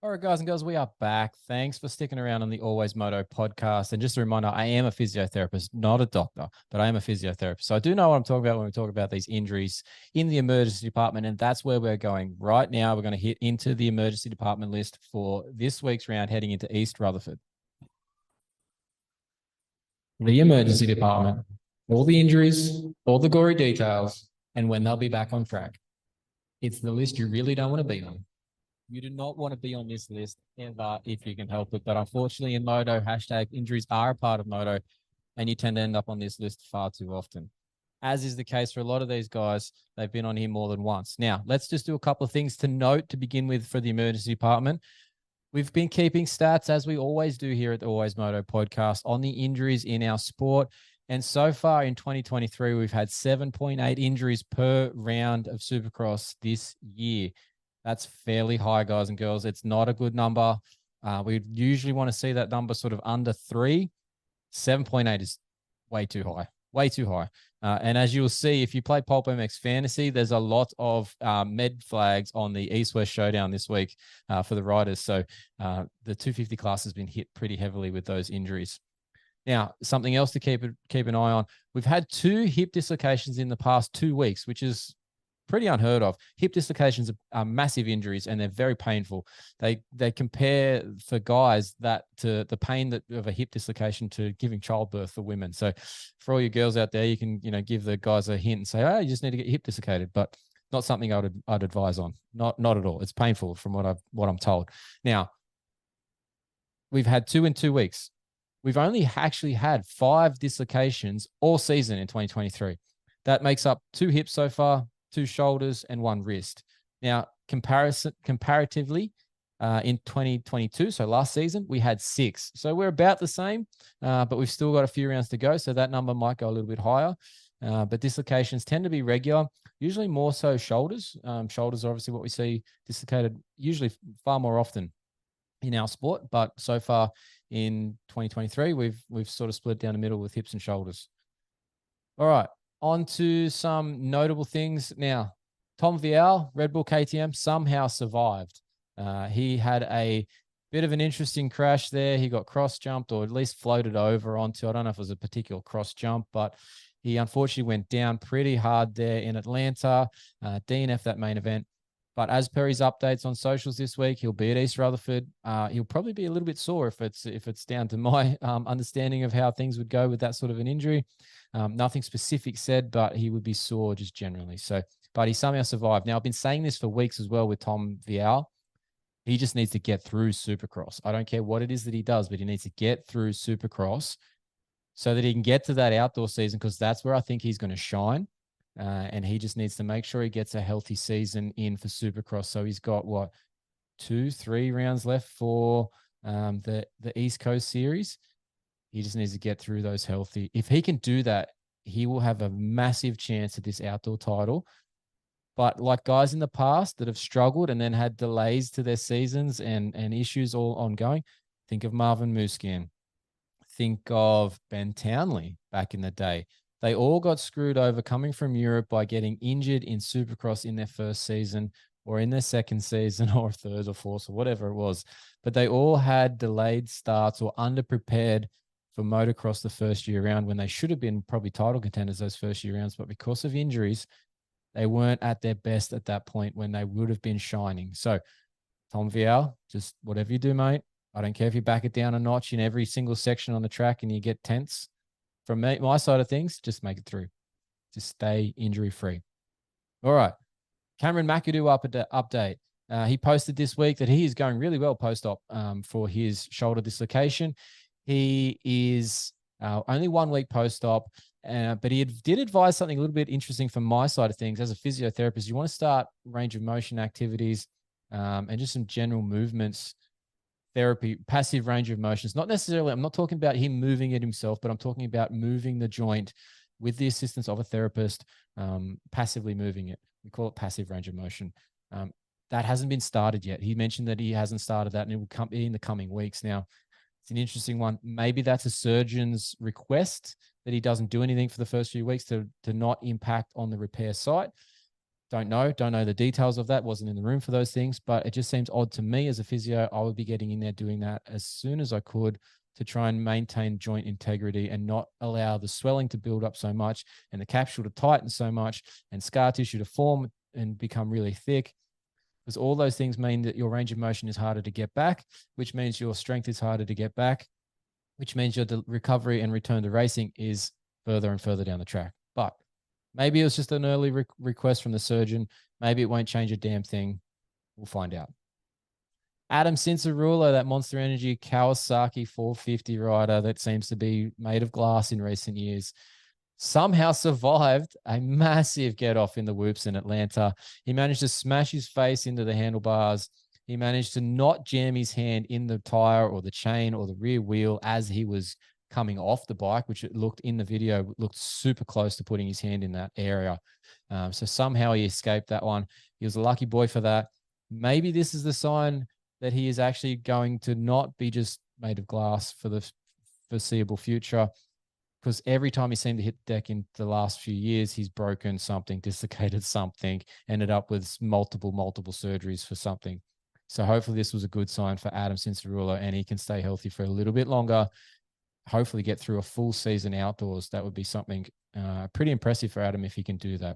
All right, guys and girls, we are back. Thanks for sticking around on the AlwaysMoto podcast. And just a reminder, I am a physiotherapist, not a doctor, but I am a physiotherapist. So I do know what I'm talking about when we talk about these injuries in the emergency department. And that's where we're going right now. We're going to hit into the emergency department list for this week's round, heading into East Rutherford. The emergency department, all the injuries, all the gory details, and when they'll be back on track. It's the list you really don't want to be on. You do not want to be on this list ever if you can help it. But unfortunately, in moto, hashtag injuries are a part of moto, and you tend to end up on this list far too often. As is the case for a lot of these guys, they've been on here more than once. Now, let's just do a couple of things to note to begin with for the emergency department. We've been keeping stats, as we always do here at the AlwaysMoto podcast, on the injuries in our sport. And so far in 2023, we've had 7.8 injuries per round of Supercross this year. That's fairly high, guys and girls. It's not a good number. We usually want to see that number sort of under 3. 7.8 is way too high, way too high. And as you'll see, if you play Pulp MX Fantasy, there's a lot of med flags on the East-West Showdown this week for the riders. So the 250 class has been hit pretty heavily with those injuries. Now, something else to keep an eye on. We've had 2 hip dislocations in the past 2 weeks, which is pretty unheard of. Hip dislocations are massive injuries and they're very painful. They compare for guys that to the pain of a hip dislocation to giving childbirth for women. So for all you girls out there, you can give the guys a hint and say, oh, you just need to get your hip dislocated, but not something I'd advise on. Not at all. It's painful from what I'm told. Now, we've had 2 in 2 weeks. We've only actually had 5 dislocations all season in 2023. That makes up 2 hips so far, 2 shoulders, and 1 wrist. Now, comparatively, in 2022, so last season, we had 6. So we're about the same, but we've still got a few rounds to go. So that number might go a little bit higher. But dislocations tend to be regular, usually more so shoulders. Shoulders are obviously what we see dislocated usually far more often in our sport. But so far in 2023, we've sort of split down the middle with hips and shoulders. All right. On to some notable things now. Tom Vialle, Red Bull KTM, somehow survived. He had a bit of an interesting crash there. He got cross-jumped or at least floated over onto, I don't know if it was a particular cross-jump, but he unfortunately went down pretty hard there in Atlanta, DNF that main event. But as per his updates on socials this week, he'll be at East Rutherford. He'll probably be a little bit sore if it's down to my understanding of how things would go with that sort of an injury. Nothing specific said, but he would be sore just generally. So, but he somehow survived. Now, I've been saying this for weeks as well with Tom Vialle. He just needs to get through Supercross. I don't care what it is that he does, but he needs to get through Supercross so that he can get to that outdoor season, because that's where I think he's going to shine. And he just needs to make sure he gets a healthy season in for Supercross. So he's got 2-3 rounds left for the East Coast Series. He just needs to get through those healthy. If he can do that, he will have a massive chance at this outdoor title. But like guys in the past that have struggled and then had delays to their seasons and issues all ongoing, think of Marvin Musquin. Think of Ben Townley back in the day. They all got screwed over coming from Europe by getting injured in Supercross in their first season or in their second season or third or fourth or whatever it was. But they all had delayed starts or underprepared for motocross the first year round when they should have been probably title contenders those first year rounds. But because of injuries, they weren't at their best at that point when they would have been shining. So Tom Vialle, just whatever you do, mate. I don't care if you back it down a notch in every single section on the track and you get tense. From my side of things, just make it through. Just stay injury-free. All right. Cameron McAdoo update. He posted this week that he is going really well post-op for his shoulder dislocation. He is only 1 week post-op, but he did advise something a little bit interesting from my side of things. As a physiotherapist, you want to start range of motion activities and just some general movements, therapy, passive range of motions. Not necessarily, I'm not talking about him moving it himself, but I'm talking about moving the joint with the assistance of a therapist, passively moving it. We call it passive range of motion. That hasn't been started yet. He mentioned that he hasn't started that and it will come in the coming weeks. Now, it's an interesting one. Maybe that's a surgeon's request that he doesn't do anything for the first few weeks to not impact on the repair site. Don't know the details of that. Wasn't in the room for those things, but it just seems odd to me as a physio. I would be getting in there doing that as soon as I could to try and maintain joint integrity and not allow the swelling to build up so much and the capsule to tighten so much and scar tissue to form and become really thick. Because all those things mean that your range of motion is harder to get back, which means your strength is harder to get back, which means your recovery and return to racing is further and further down the track. But maybe it was just an early request from the surgeon. Maybe it won't change a damn thing. We'll find out. Adam Cianciarulo, that Monster Energy Kawasaki 450 rider that seems to be made of glass in recent years, somehow survived a massive get off in the whoops in Atlanta. He managed to smash his face into the handlebars. He managed to not jam his hand in the tire or the chain or the rear wheel as he was coming off the bike, which it looked in the video, looked super close to putting his hand in that area. So somehow he escaped that one. He was a lucky boy for that. Maybe this is the sign that he is actually going to not be just made of glass for the foreseeable future, because every time he seemed to hit the deck in the last few years, he's broken something, dislocated something, ended up with multiple surgeries for something. So hopefully this was a good sign for Adam Cianciarulo and he can stay healthy for a little bit longer, hopefully get through a full season outdoors. That would be something pretty impressive for Adam if he can do that.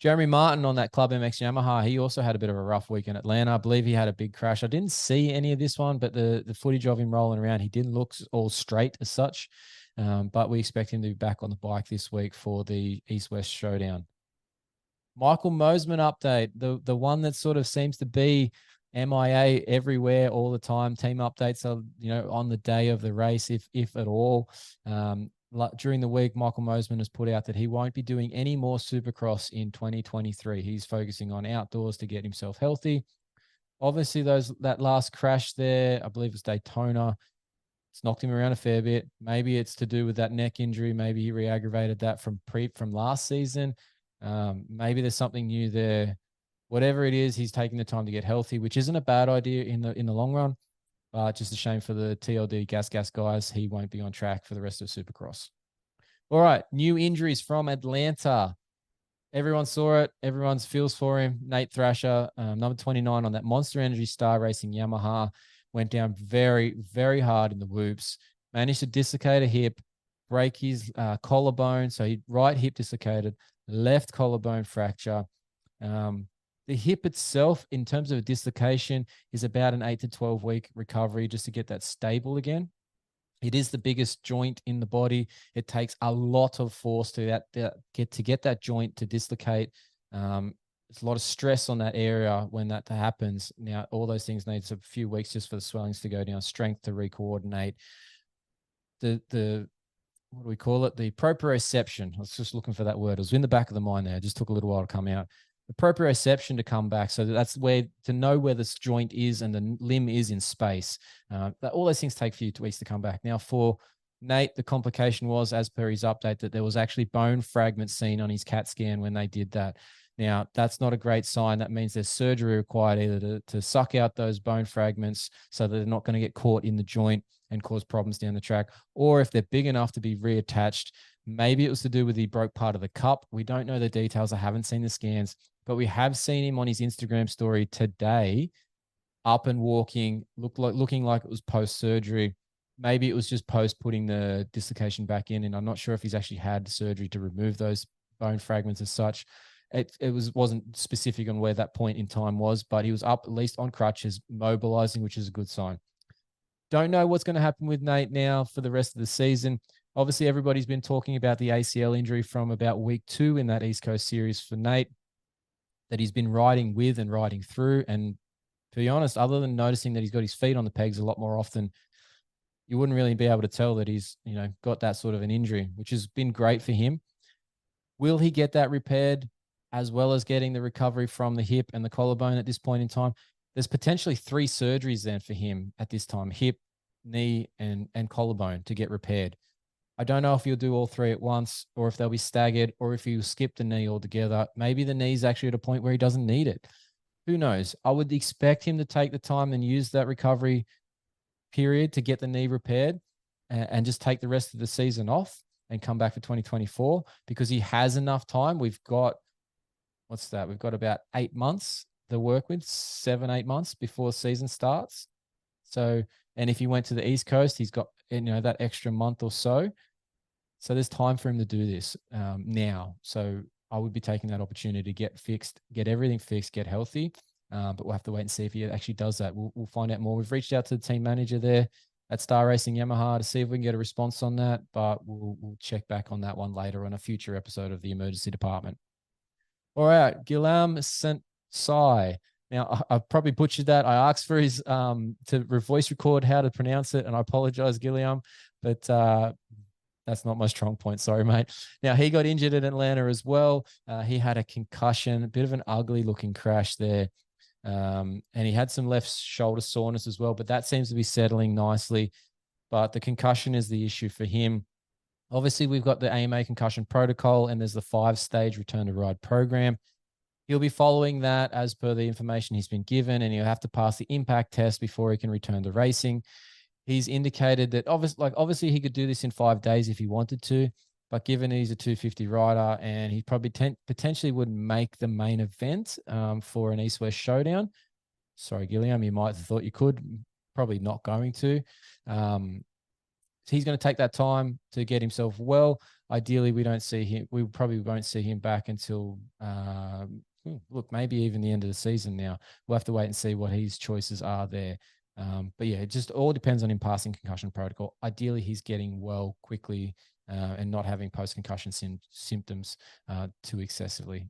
Jeremy Martin on that Club MX Yamaha, he also had a bit of a rough week in Atlanta. I believe he had a big crash. I didn't see any of this one, but the footage of him rolling around, he didn't look all straight as such. But we expect him to be back on the bike this week for the East-West Showdown. Michael Mosman update, the one that sort of seems to be MIA everywhere all the time. Team updates are, on the day of the race, if at all. During the week, Michael Mosman has put out that he won't be doing any more Supercross in 2023. He's focusing on outdoors to get himself healthy. Obviously, that last crash there, I believe it was Daytona, it's knocked him around a fair bit. Maybe it's to do with that neck injury. Maybe he re-aggravated that from last season. Maybe there's something new there. Whatever it is, he's taking the time to get healthy, which isn't a bad idea in the long run. Just a shame for the TLD gas guys. He won't be on track for the rest of Supercross. All right, new injuries from Atlanta. Everyone saw it. Everyone feels for him. Nate Thrasher, number 29 on that Monster Energy Star Racing Yamaha, went down very, very hard in the whoops. Managed to dislocate a hip, break his collarbone. So he right hip dislocated, left collarbone fracture. The hip itself, in terms of a dislocation, is about an 8 to 12 week recovery just to get that stable again. It is the biggest joint in the body. It takes a lot of force to get that joint to dislocate. There's a lot of stress on that area when that happens. Now, all those things need a few weeks just for the swellings to go down, strength to re-coordinate. What do we call it? The proprioception. I was just looking for that word. It was in the back of the mind there. It just took a little while to come out. The proprioception to come back. So that's where to know where this joint is and the limb is in space. All those things take a few weeks to come back. Now for Nate, the complication was, as per his update, that there was actually bone fragments seen on his CAT scan when they did that. Now, that's not a great sign. That means there's surgery required either to suck out those bone fragments so that they're not going to get caught in the joint and cause problems down the track, or if they're big enough to be reattached, maybe it was to do with he broke part of the cup. We don't know the details. I haven't seen the scans, but we have seen him on his Instagram story today, up and walking, looking like it was post-surgery. Maybe it was just post putting the dislocation back in, and I'm not sure if he's actually had surgery to remove those bone fragments as such. It wasn't specific on where that point in time was, but he was up at least on crutches, mobilizing, which is a good sign. Don't know what's going to happen with Nate now for the rest of the season. Obviously, everybody's been talking about the ACL injury from about week 2 in that East Coast series for Nate that he's been riding with and riding through. And to be honest, other than noticing that he's got his feet on the pegs a lot more often, you wouldn't really be able to tell that he's, got that sort of an injury, which has been great for him. Will he get that repaired as well as getting the recovery from the hip and the collarbone at this point in time? There's potentially 3 surgeries then for him at this time: hip, knee, and collarbone to get repaired. I don't know if he'll do all 3 at once, or if they'll be staggered, or if he'll skip the knee altogether. Maybe the knee's actually at a point where he doesn't need it. Who knows? I would expect him to take the time and use that recovery period to get the knee repaired and just take the rest of the season off and come back for 2024, because he has enough time. We've got what's that? We've got about 8 months to work with, 7-8 months before season starts. So, and if he went to the East Coast, he's got, that extra month or so. So there's time for him to do this now. So I would be taking that opportunity to get everything fixed, get healthy. But we'll have to wait and see if he actually does that. We'll find out more. We've reached out to the team manager there at Star Racing Yamaha to see if we can get a response on that. But we'll check back on that one later on a future episode of the emergency department. All right, Guillaume St-Cyr. Now, I probably butchered that. I asked for his to voice record how to pronounce it, and I apologize, Gilliam, but that's not my strong point. Sorry, mate. Now, he got injured in Atlanta as well. He had a concussion, a bit of an ugly-looking crash there, and he had some left shoulder soreness as well, but that seems to be settling nicely. But the concussion is the issue for him. Obviously, we've got the AMA concussion protocol, and there's the 5-stage return to ride program. He'll be following that as per the information he's been given, and he'll have to pass the impact test before he can return to racing. He's indicated that obviously he could do this in 5 days if he wanted to, but given he's a 250 rider and he probably potentially wouldn't make the main event for an East-West showdown. Sorry, Gilliam, you might have thought you could, probably not going to. He's going to take that time to get himself well. Ideally, we probably won't see him back until, maybe even the end of the season now. We'll have to wait and see what his choices are there. But yeah, it just all depends on him passing concussion protocol. Ideally, he's getting well quickly and not having post-concussion symptoms too excessively.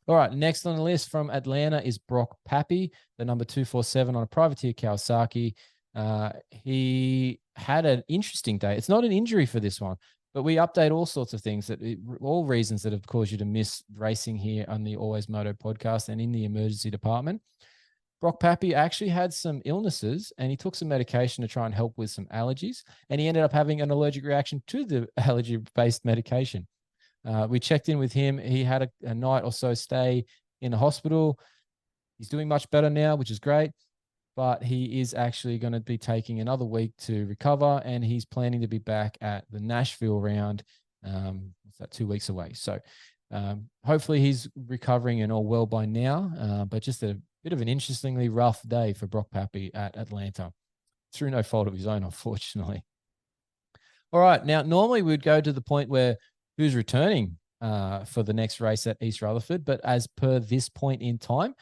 All right, next on the list from Atlanta is Brock Pappy, the number 247 on a privateer Kawasaki. He had an interesting day. It's not an injury for this one, but we update all sorts of things, all reasons that have caused you to miss racing here on the AlwaysMoto podcast and in the emergency department. Brock Pappy actually had some illnesses and he took some medication to try and help with some allergies, and he ended up having an allergic reaction to the allergy-based medication. We checked in with him. He had a night or so stay in the hospital. He's doing much better now, which is great, but he is actually going to be taking another week to recover, and he's planning to be back at the Nashville round. What's that, 2 weeks away? So hopefully he's recovering and all well by now, but just a bit of an interestingly rough day for Brock Pappy at Atlanta through no fault of his own, unfortunately. All right. Now, normally we'd go to the point where who's returning for the next race at East Rutherford, but as per this point in time,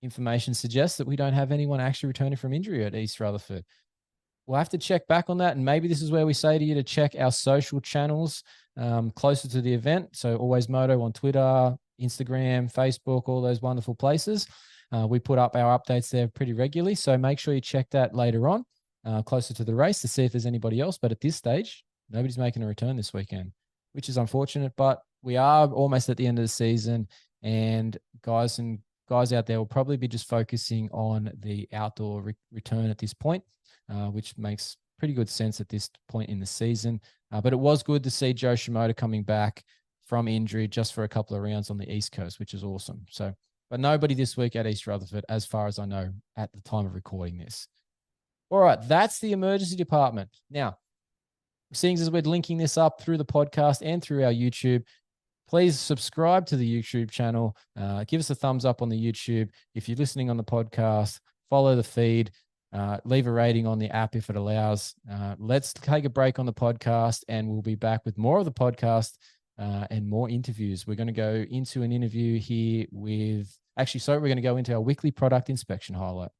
information suggests that we don't have anyone actually returning from injury at East Rutherford. We'll have to check back on that, and maybe this is where we say to you to check our social channels closer to the event. So AlwaysMoto on Twitter, Instagram, Facebook, all those wonderful places. We put up our updates there pretty regularly, so make sure you check that later on, closer to the race, to see if there's anybody else. But at this stage, nobody's making a return this weekend, which is unfortunate, but we are almost at the end of the season, and guys out there will probably be just focusing on the outdoor return at this point, which makes pretty good sense at this point in the season. But it was good to see Joe Shimoda coming back from injury just for a couple of rounds on the East Coast, which is awesome. So, but nobody this week at East Rutherford, as far as I know, at the time of recording this. All right, that's the emergency department. Now, seeing as we're linking this up through the podcast and through our YouTube, please subscribe to the YouTube channel. Give us a thumbs up on the YouTube. If you're listening on the podcast, follow the feed. Leave a rating on the app if it allows. Let's take a break on the podcast, and we'll be back with more of the podcast and more interviews. We're going to go into an interview here with, we're going to go into our weekly product inspection highlight.